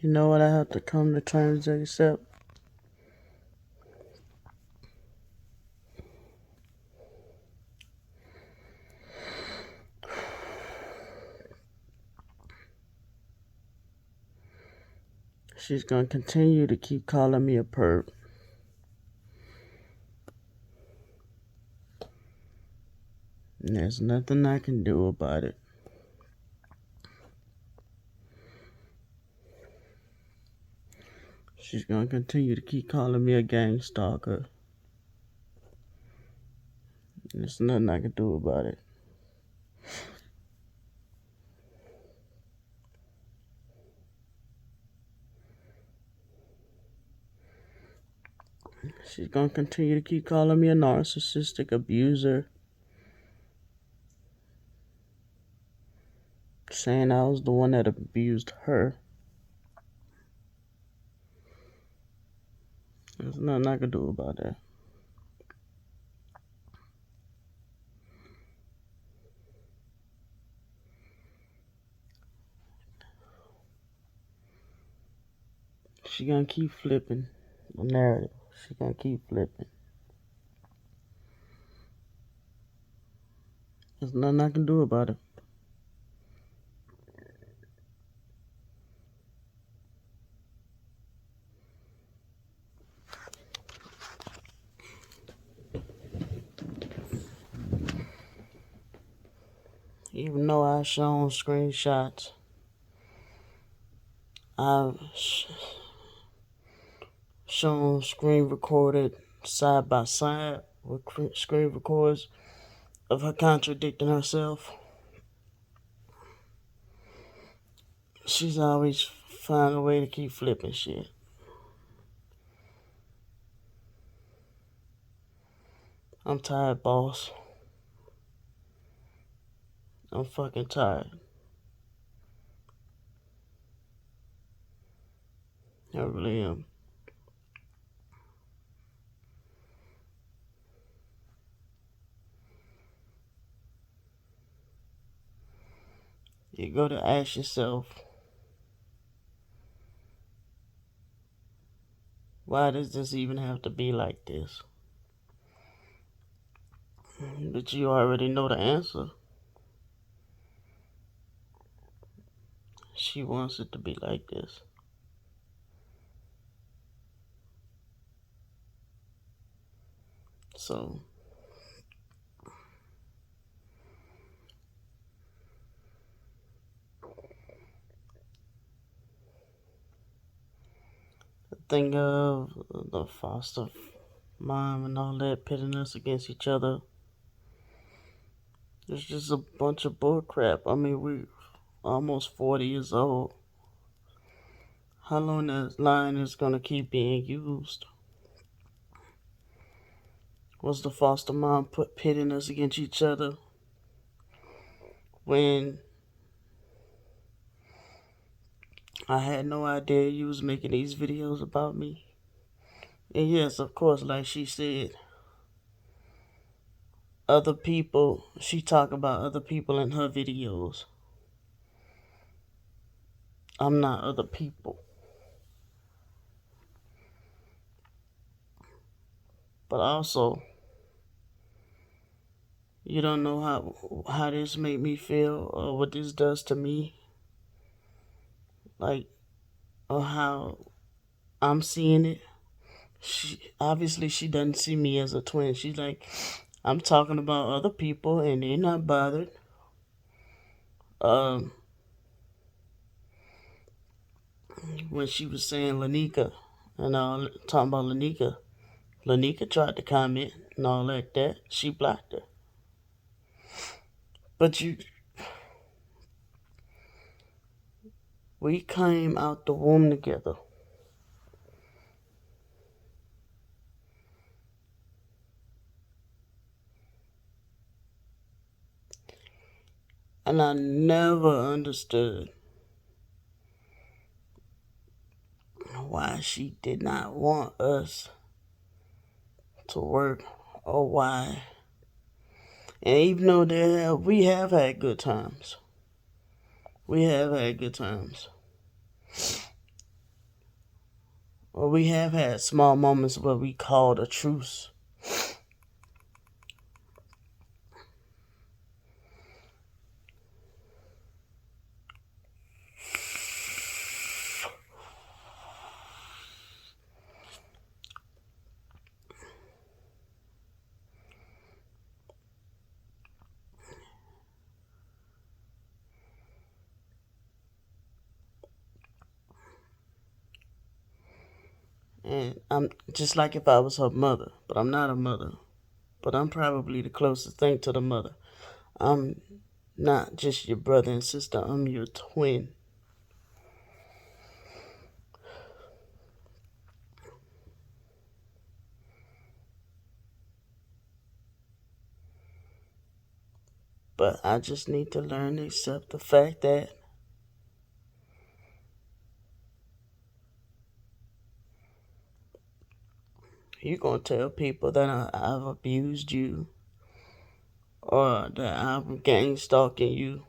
You know what I have to come to terms to accept? She's gonna continue to keep calling me a perp. And there's nothing I can do about it. She's gonna continue to keep calling me a gang stalker. And there's nothing I can do about it. She's gonna continue to keep calling me a narcissistic abuser. Saying I was the one that abused her. There's nothing I can do about that. She gonna keep flipping the narrative. She gonna keep flipping. There's nothing I can do about it. Even though I've shown screenshots, I've shown screen recorded side by side with screen records of her contradicting herself. She's always find a way to keep flipping shit. I'm tired, boss. I'm fucking tired. I really am. You go to ask yourself, why does this even have to be like this? But you already know the answer. She wants it to be like this. So, think of the foster mom and all that pitting us against each other. It's just a bunch of bullcrap. I mean, we're almost 40 years old. How long that line is gonna keep being used? Was the foster mom pitting us against each other when I had no idea you was making these videos about me? And yes, of course, like she said, other people, she talk about other people in her videos. I'm not other people. But also, you don't know how this made me feel or what this does to me. Like, or how I'm seeing it. Obviously she doesn't see me as a twin. She's like, I'm talking about other people and they're not bothered. When she was saying Lanika and all, talking about Lanika tried to comment and all like that. She blocked her. But we came out the womb together. And I never understood why she did not want us to work or why. And even though we have had good times. We have had good times. Well, we have had small moments where we called a truce. And I'm just like if I was her mother, but I'm not a mother. But I'm probably the closest thing to the mother. I'm not just your brother and sister, I'm your twin. But I just need to learn to accept the fact that you're going to tell people that I've abused you or that I'm gang stalking you,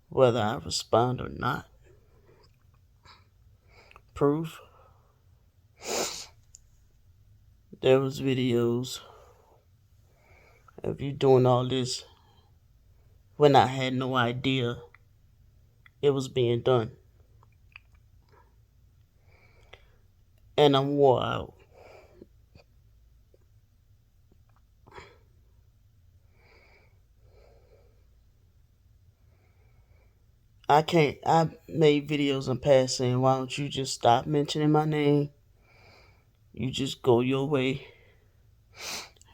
whether I respond or not. Proof? There was videos of you doing all this when I had no idea it was being done. And I'm wore out. I made videos in past saying, why don't you just stop mentioning my name? You just go your way,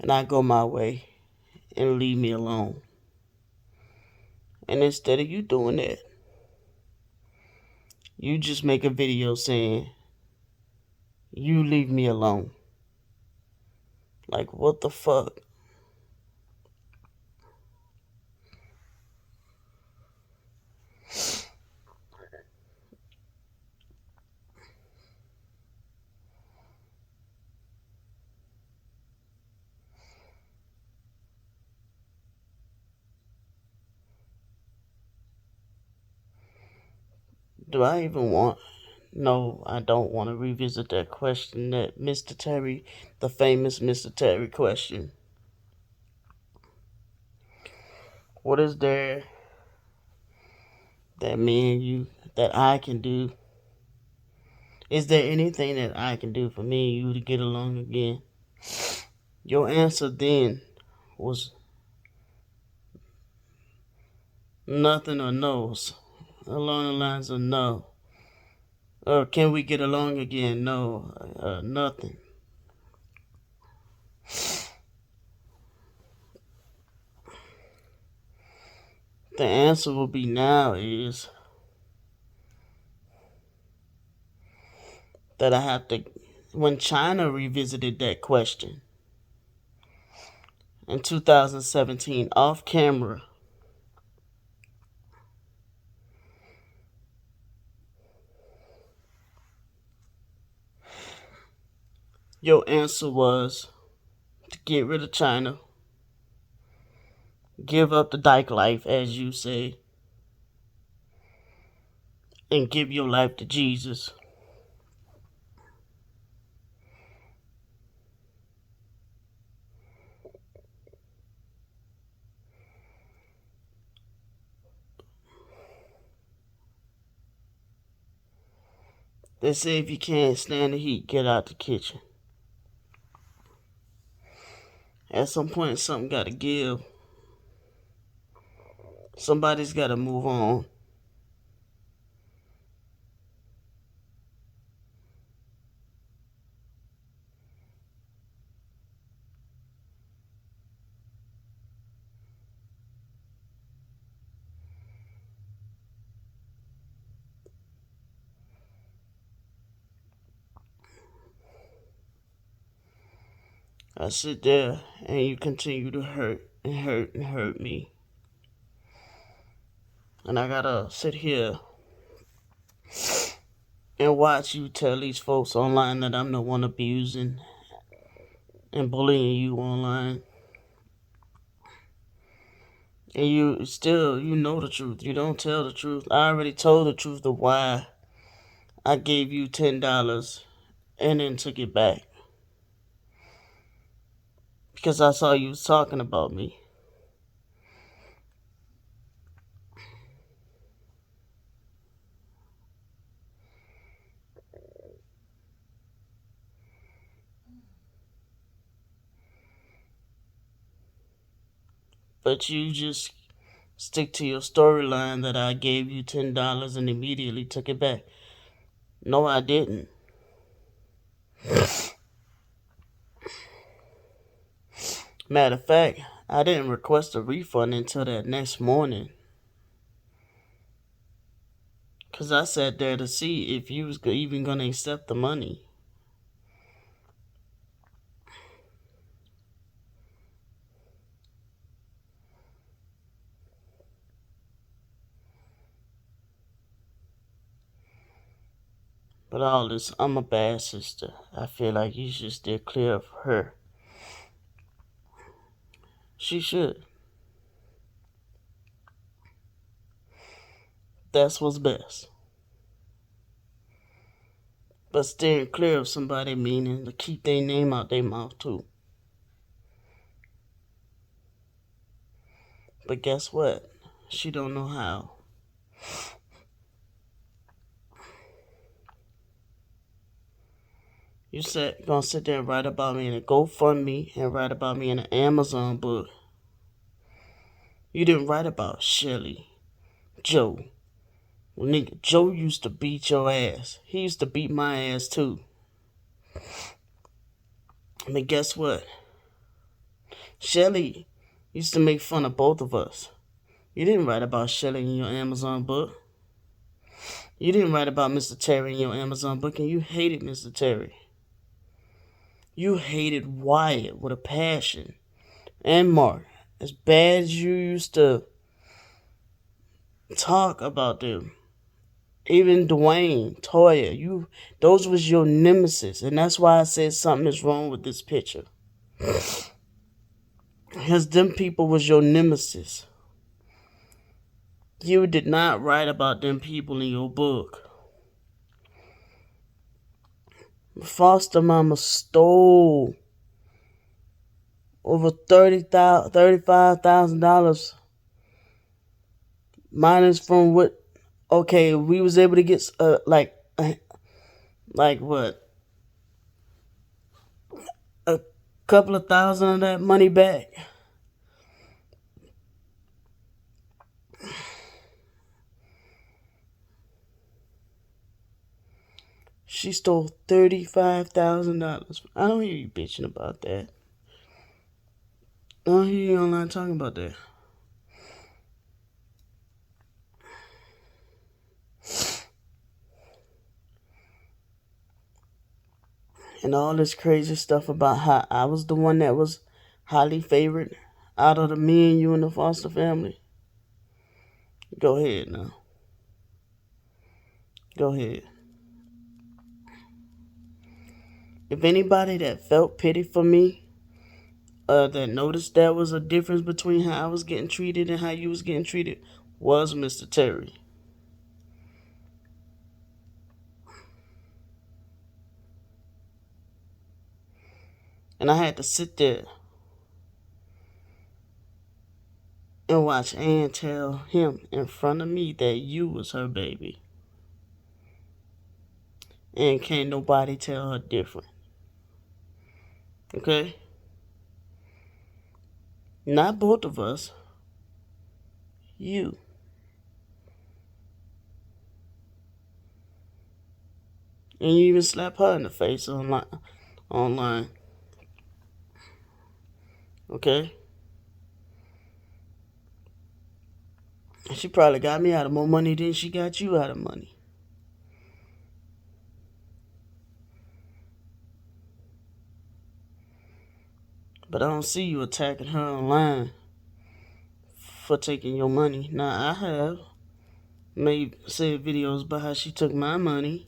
and I go my way, and leave me alone. And instead of you doing that, you just make a video saying, you leave me alone. Like, what the fuck? Do I even want... No, I don't want to revisit that question, that Mr. Terry, the famous Mr. Terry question. What is there that me and you, that I can do? Is there anything that I can do for me and you to get along again? Your answer then was nothing or no's. Along the lines of no. Or can we get along again? No. Nothing. The answer will be now is that I have to... When China revisited that question in 2017 off camera, your answer was to get rid of China, give up the dyke life, as you say, and give your life to Jesus. They say if you can't stand the heat, get out the kitchen. At some point, something got to give. Somebody's got to move on. I sit there and you continue to hurt and hurt and hurt me. And I gotta sit here and watch you tell these folks online that I'm the one abusing and bullying you online. And you know the truth. You don't tell the truth. I already told the truth of why I gave you $10 and then took it back because I saw you was talking about me. But you just stick to your storyline that I gave you $10 and immediately took it back. No, I didn't. Matter of fact, I didn't request a refund until that next morning. Because I sat there to see if you was even going to accept the money. But all this, I'm a bad sister. I feel like you should steer clear of her. She should. That's what's best. But steering clear of somebody meaning to keep their name out their mouth too. But guess what? She don't know how. You said gonna sit there and write about me in a GoFundMe and write about me in an Amazon book. You didn't write about Shelly, Joe. Well, nigga, Joe used to beat your ass. He used to beat my ass too. I mean, guess what? Shelly used to make fun of both of us. You didn't write about Shelly in your Amazon book. You didn't write about Mr. Terry in your Amazon book, and you hated Mr. Terry. You hated Wyatt with a passion. And Mark. As bad as you used to talk about them. Even Dwayne, Toya, those was your nemesis. And that's why I said something is wrong with this picture. Because them people was your nemesis. You did not write about them people in your book. Foster mama stole over $35,000 minus from what. Okay, we was able to get like what, a couple of thousand of that money back. She stole $35,000. I don't hear you bitching about that. I don't hear you online talking about that. And all this crazy stuff about how I was the one that was highly favored out of me and you and the Foster family. Go ahead now. Go ahead. If anybody that felt pity for me, that noticed there was a difference between how I was getting treated and how you was getting treated, was Mr. Terry. And I had to sit there and watch Ann tell him in front of me that you was her baby. And can't nobody tell her different. Okay? Not both of us. You. And you even slap her in the face online. Okay? She probably got me out of more money than she got you out of money. But I don't see you attacking her online for taking your money. Now, I have said videos about how she took my money.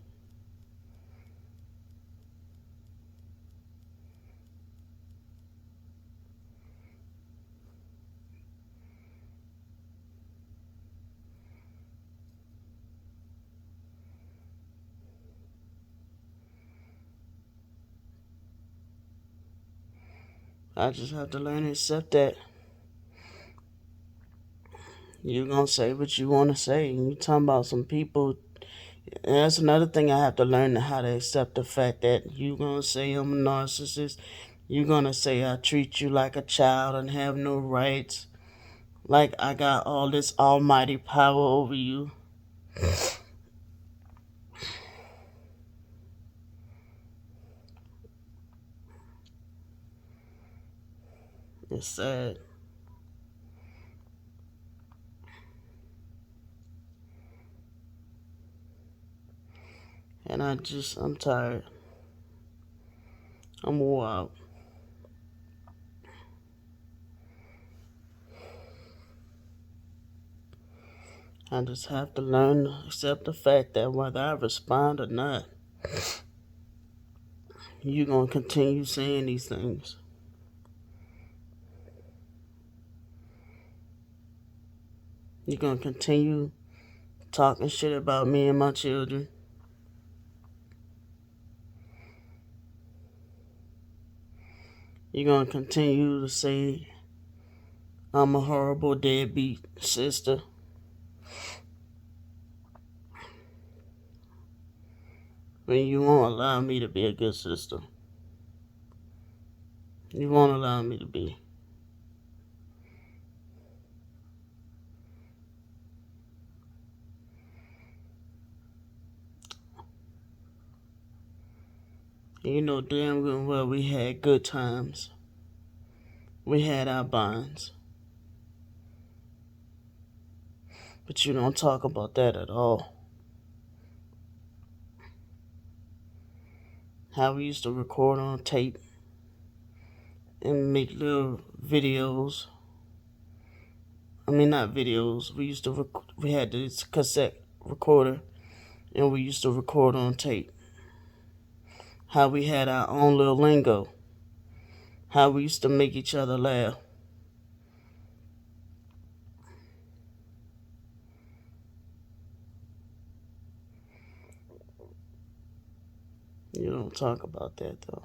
I just have to learn to accept that. You're gonna say what you wanna say. And you talking about some people. And that's another thing I have to learn how to accept the fact that you gonna say I'm a narcissist. You're gonna say I treat you like a child and have no rights. Like I got all this almighty power over you. It's sad. And I'm tired. I'm wore out. I just have to learn to accept the fact that whether I respond or not, you're gonna continue saying these things. You're gonna continue talking shit about me and my children. You're gonna continue to say I'm a horrible deadbeat sister. When you won't allow me to be a good sister. You won't allow me to be. And you know damn good well we had good times. We had our bonds. But you don't talk about that at all. How we used to record on tape and make little videos. I mean, not videos. We had this cassette recorder and we used to record on tape. How we had our own little lingo. How we used to make each other laugh. You don't talk about that though.